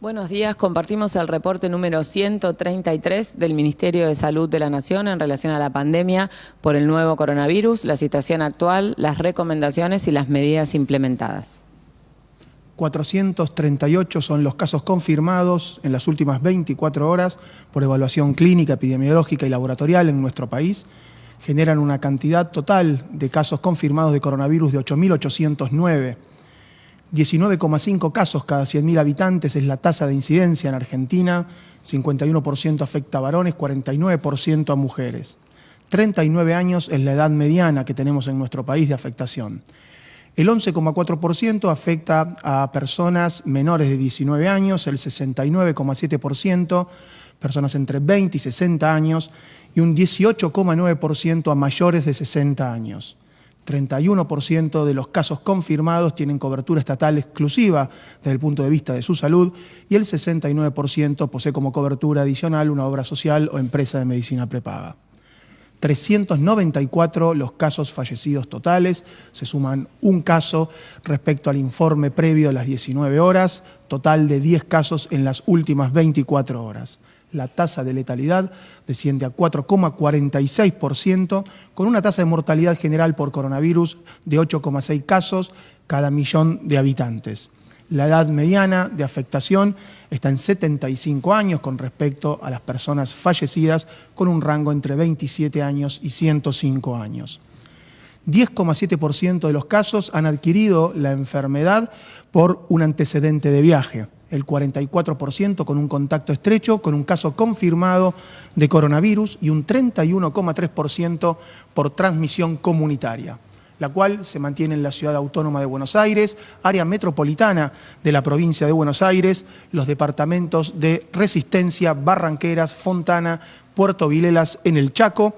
Buenos días, compartimos el reporte número 133 del Ministerio de Salud de la Nación en relación a la pandemia por el nuevo coronavirus, la situación actual, las recomendaciones y las medidas implementadas. 438 son los casos confirmados en las últimas 24 horas por evaluación clínica, epidemiológica y laboratorial en nuestro país. Generan una cantidad total de casos confirmados de coronavirus de 8.809. 19,5 casos cada 100.000 habitantes es la tasa de incidencia en Argentina, 51% afecta a varones, 49% a mujeres. 39 años es la edad mediana que tenemos en nuestro país de afectación. El 11,4% afecta a personas menores de 19 años, el 69,7% personas entre 20 y 60 años y un 18,9% a mayores de 60 años. 31% de los casos confirmados tienen cobertura estatal exclusiva desde el punto de vista de su salud y el 69% posee como cobertura adicional una obra social o empresa de medicina prepaga. 394 los casos fallecidos totales, se suman un caso respecto al informe previo a las 19 horas, total de 10 casos en las últimas 24 horas. La tasa de letalidad desciende a 4,46%, con una tasa de mortalidad general por coronavirus de 8,6 casos cada millón de habitantes. La edad mediana de afectación está en 75 años con respecto a las personas fallecidas, con un rango entre 27 años y 105 años. 10,7% de los casos han adquirido la enfermedad por un antecedente de viaje. El 44% con un contacto estrecho, con un caso confirmado de coronavirus y un 31,3% por transmisión comunitaria, la cual se mantiene en la Ciudad Autónoma de Buenos Aires, área metropolitana de la provincia de Buenos Aires, los departamentos de Resistencia, Barranqueras, Fontana, Puerto Vilelas en el Chaco,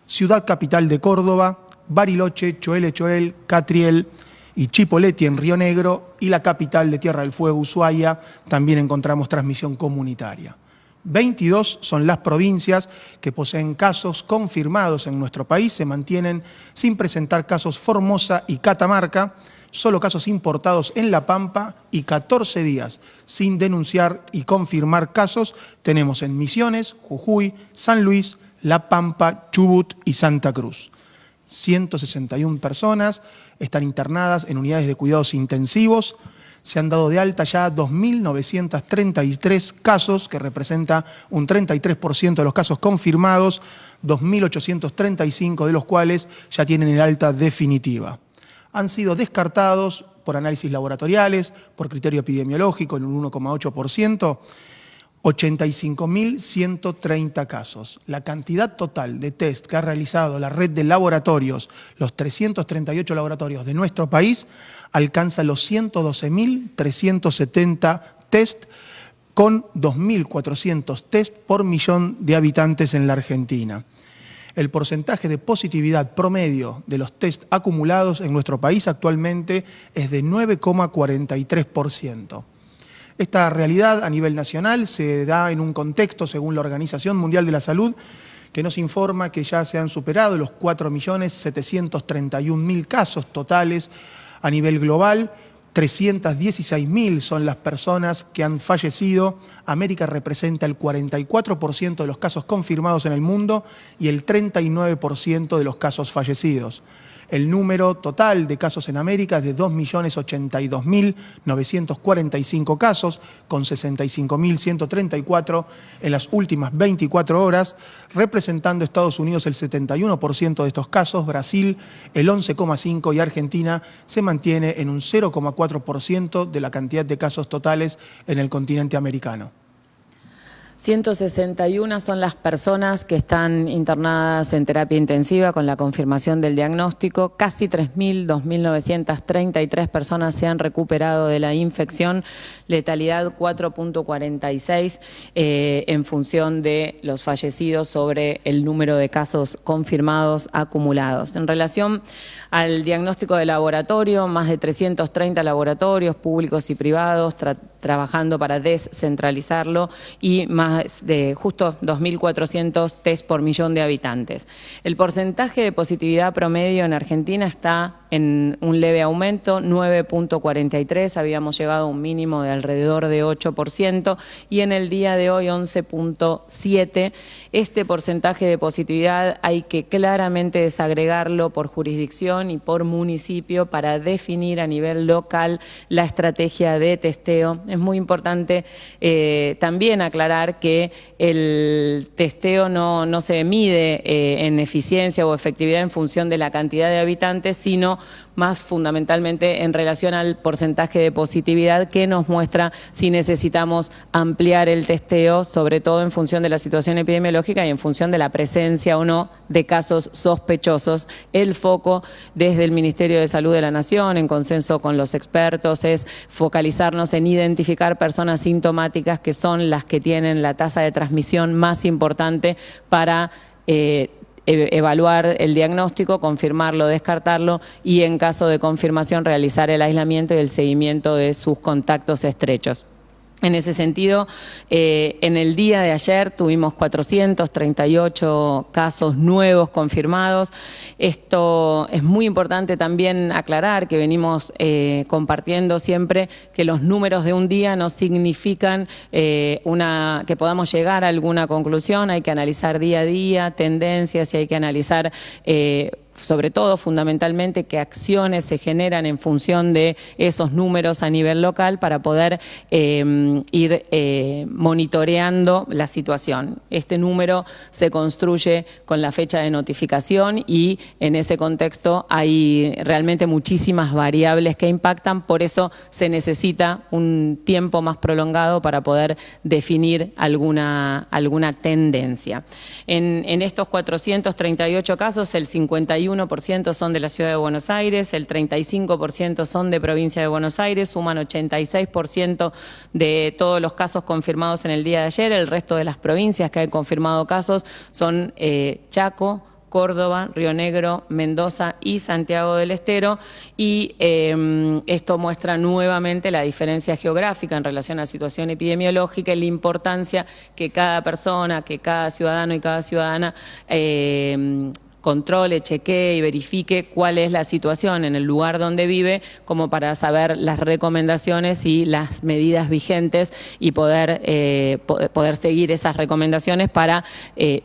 Ciudad Capital de Córdoba, Bariloche, Choel, Catriel y Chipoleti en Río Negro, y la capital de Tierra del Fuego, Ushuaia, también encontramos transmisión comunitaria. 22 son las provincias que poseen casos confirmados en nuestro país, se mantienen sin presentar casos Formosa y Catamarca, solo casos importados en La Pampa, y 14 días sin denunciar y confirmar casos tenemos en Misiones, Jujuy, San Luis, La Pampa, Chubut y Santa Cruz. 161 personas están internadas en unidades de cuidados intensivos. Se han dado de alta ya 2.933 casos, que representa un 33% de los casos confirmados, 2.835 de los cuales ya tienen el alta definitiva. Han sido descartados por análisis laboratoriales, por criterio epidemiológico en un 1,8%, 85.130 casos. La cantidad total de test que ha realizado la red de laboratorios, los 338 laboratorios de nuestro país, alcanza los 112.370 test, con 2.400 test por millón de habitantes en la Argentina. El porcentaje de positividad promedio de los test acumulados en nuestro país actualmente es de 9,43%. Esta realidad a nivel nacional se da en un contexto, según la Organización Mundial de la Salud, que nos informa que ya se han superado los 4.731.000 casos totales a nivel global. 316.000 son las personas que han fallecido. América representa el 44% de los casos confirmados en el mundo y el 39% de los casos fallecidos. El número total de casos en América es de 2.082.945 casos, con 65.134 en las últimas 24 horas, representando Estados Unidos el 71% de estos casos, Brasil el 11,5% y Argentina se mantiene en un 0,4% de la cantidad de casos totales en el continente americano. 161 son las personas que están internadas en terapia intensiva con la confirmación del diagnóstico. Casi 2.933 personas se han recuperado de la infección. Letalidad 4,46 en función de los fallecidos sobre el número de casos confirmados acumulados. En relación al diagnóstico de laboratorio, más de 330 laboratorios públicos y privados trabajando para descentralizarlo y más más de justo 2.400 test por millón de habitantes. El porcentaje de positividad promedio en Argentina está en un leve aumento, 9.43, habíamos llegado a un mínimo de alrededor de 8% y en el día de hoy 11.7. Este porcentaje de positividad hay que claramente desagregarlo por jurisdicción y por municipio para definir a nivel local la estrategia de testeo. Es muy importante también aclarar que el testeo no se mide en eficiencia o efectividad en función de la cantidad de habitantes, sino más fundamentalmente en relación al porcentaje de positividad que nos muestra si necesitamos ampliar el testeo, sobre todo en función de la situación epidemiológica y en función de la presencia o no de casos sospechosos. El foco desde el Ministerio de Salud de la Nación, en consenso con los expertos, es focalizarnos en identificar personas sintomáticas que son las que tienen la tasa de transmisión más importante para evaluar el diagnóstico, confirmarlo, descartarlo y en caso de confirmación realizar el aislamiento y el seguimiento de sus contactos estrechos. En ese sentido, en el día de ayer tuvimos 438 casos nuevos confirmados. Esto es muy importante también aclarar que venimos compartiendo siempre que los números de un día no significan que podamos llegar a alguna conclusión. Hay que analizar día a día tendencias y hay que analizar sobre todo, fundamentalmente, qué acciones se generan en función de esos números a nivel local para poder ir monitoreando la situación. Este número se construye con la fecha de notificación y en ese contexto hay realmente muchísimas variables que impactan, por eso se necesita un tiempo más prolongado para poder definir alguna tendencia. En estos 438 casos, el 51% son de la Ciudad de Buenos Aires, el 35% son de Provincia de Buenos Aires, suman 86% de todos los casos confirmados en el día de ayer. El resto de las provincias que han confirmado casos son Chaco, Córdoba, Río Negro, Mendoza y Santiago del Estero, y esto muestra nuevamente la diferencia geográfica en relación a la situación epidemiológica y la importancia que cada persona, que cada ciudadano y cada ciudadana controle, chequee y verifique cuál es la situación en el lugar donde vive, como para saber las recomendaciones y las medidas vigentes y poder seguir esas recomendaciones para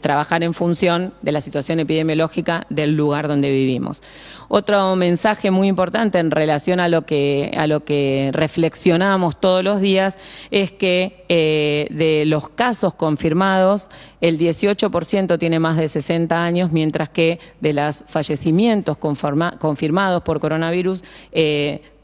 trabajar en función de la situación epidemiológica del lugar donde vivimos. Otro mensaje muy importante en relación a lo que reflexionamos todos los días es que de los casos confirmados, el 18% tiene más de 60 años, mientras que de los fallecimientos confirmados por coronavirus,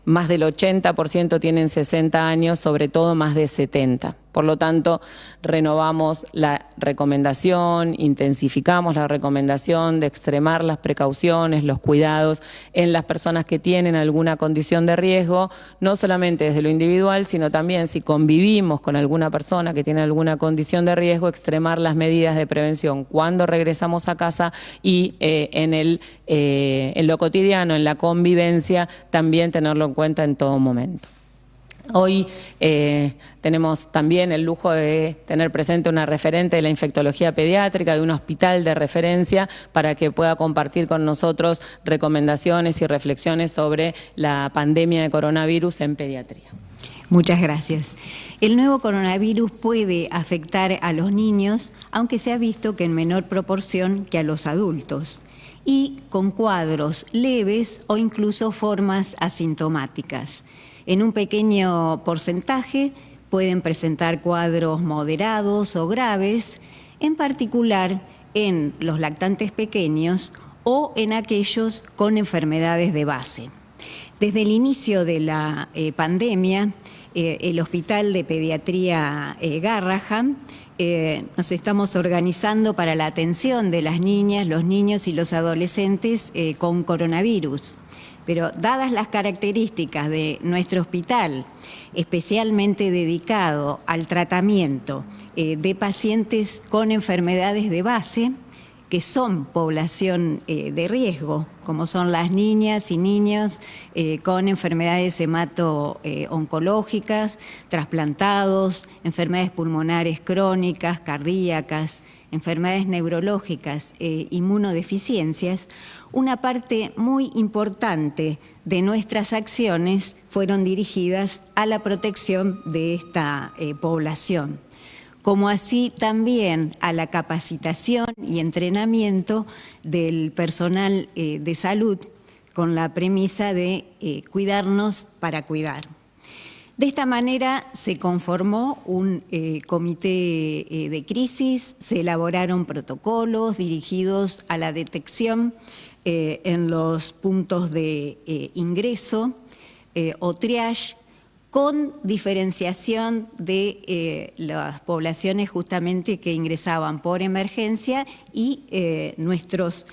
más del 80% tienen 60 años, sobre todo más de 70. Por lo tanto, renovamos la recomendación, intensificamos la recomendación de extremar las precauciones, los cuidados en las personas que tienen alguna condición de riesgo, no solamente desde lo individual, sino también si convivimos con alguna persona que tiene alguna condición de riesgo, extremar las medidas de prevención cuando regresamos a casa y en lo cotidiano, en la convivencia, también tenerlo en cuenta en todo momento. Hoy tenemos también el lujo de tener presente una referente de la infectología pediátrica, de un hospital de referencia, para que pueda compartir con nosotros recomendaciones y reflexiones sobre la pandemia de coronavirus en pediatría. Muchas gracias. El nuevo coronavirus puede afectar a los niños, aunque se ha visto que en menor proporción que a los adultos, y con cuadros leves o incluso formas asintomáticas. En un pequeño porcentaje pueden presentar cuadros moderados o graves, en particular en los lactantes pequeños o en aquellos con enfermedades de base. Desde el inicio de la pandemia, el Hospital de Pediatría Garrahan nos estamos organizando para la atención de las niñas, los niños y los adolescentes con coronavirus. Pero dadas las características de nuestro hospital, especialmente dedicado al tratamiento de pacientes con enfermedades de base, que son población de riesgo, como son las niñas y niños con enfermedades hemato-oncológicas, trasplantados, enfermedades pulmonares crónicas, cardíacas, enfermedades neurológicas, inmunodeficiencias. Una parte muy importante de nuestras acciones fueron dirigidas a la protección de esta población, como así también a la capacitación y entrenamiento del personal de salud con la premisa de cuidarnos para cuidar. De esta manera se conformó un comité de crisis, se elaboraron protocolos dirigidos a la detección en los puntos de ingreso o triage, con diferenciación de las poblaciones justamente que ingresaban por emergencia y nuestros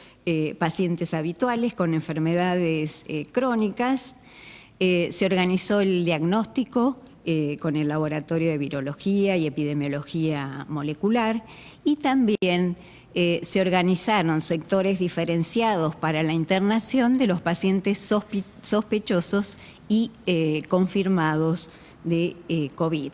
pacientes habituales con enfermedades crónicas. Se organizó el diagnóstico con el Laboratorio de Virología y Epidemiología Molecular y también se organizaron sectores diferenciados para la internación de los pacientes sospechosos y confirmados de COVID.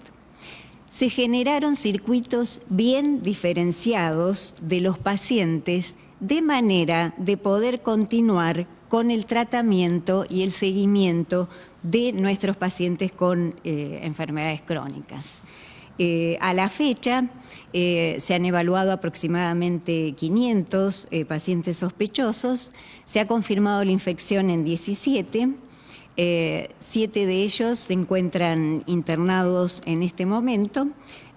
Se generaron circuitos bien diferenciados de los pacientes de manera de poder continuar con el tratamiento y el seguimiento de nuestros pacientes con enfermedades crónicas. A la fecha se han evaluado aproximadamente 500 pacientes sospechosos, se ha confirmado la infección en 17, 7 de ellos se encuentran internados en este momento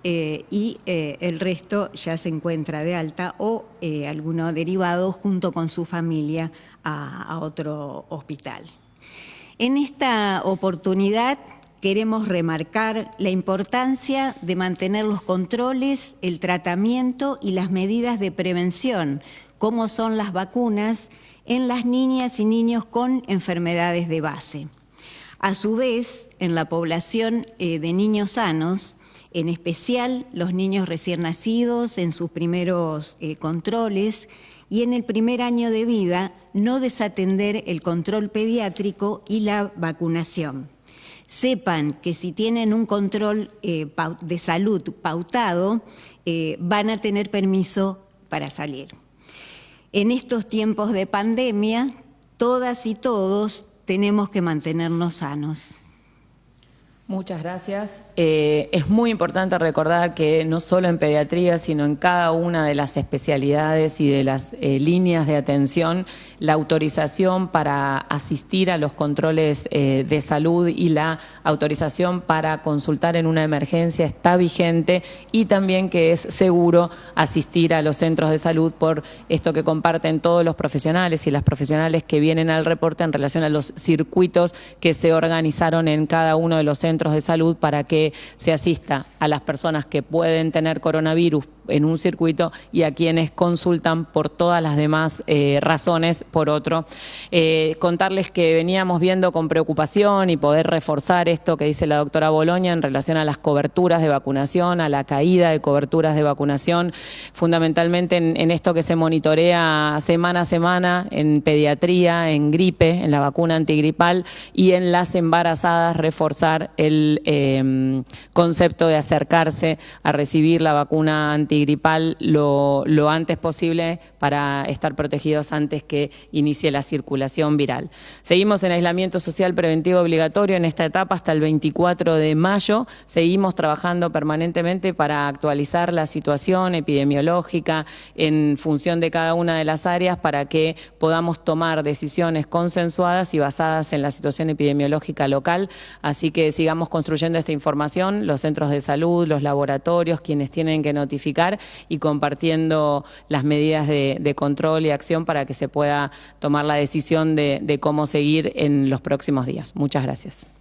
y el resto ya se encuentra de alta o alguno derivado junto con su familia a otro hospital. En esta oportunidad queremos remarcar la importancia de mantener los controles, el tratamiento y las medidas de prevención, como son las vacunas, en las niñas y niños con enfermedades de base. A su vez, en la población de niños sanos, en especial los niños recién nacidos en sus primeros controles y en el primer año de vida, no desatender el control pediátrico y la vacunación. Sepan que si tienen un control de salud pautado, van a tener permiso para salir. En estos tiempos de pandemia, todas y todos tenemos que mantenernos sanos. Muchas gracias. Es muy importante recordar que no solo en pediatría, sino en cada una de las especialidades y de las líneas de atención, la autorización para asistir a los controles de salud y la autorización para consultar en una emergencia está vigente y también que es seguro asistir a los centros de salud por esto que comparten todos los profesionales y las profesionales que vienen al reporte en relación a los circuitos que se organizaron en cada uno de los centros de salud para que se asista a las personas que pueden tener coronavirus en un circuito y a quienes consultan por todas las demás razones por otro. Contarles que veníamos viendo con preocupación y poder reforzar esto que dice la doctora Boloña en relación a las coberturas de vacunación, a la caída de coberturas de vacunación, fundamentalmente en esto que se monitorea semana a semana en pediatría, en gripe, en la vacuna antigripal y en las embarazadas reforzar el concepto de acercarse a recibir la vacuna antigripal lo antes posible para estar protegidos antes que inicie la circulación viral. Seguimos en aislamiento social preventivo obligatorio en esta etapa hasta el 24 de mayo. Seguimos trabajando permanentemente para actualizar la situación epidemiológica en función de cada una de las áreas para que podamos tomar decisiones consensuadas y basadas en la situación epidemiológica local. Así que sigamos construyendo esta información, los centros de salud, los laboratorios, quienes tienen que notificar y compartiendo las medidas de control y acción para que se pueda tomar la decisión de cómo seguir en los próximos días. Muchas gracias.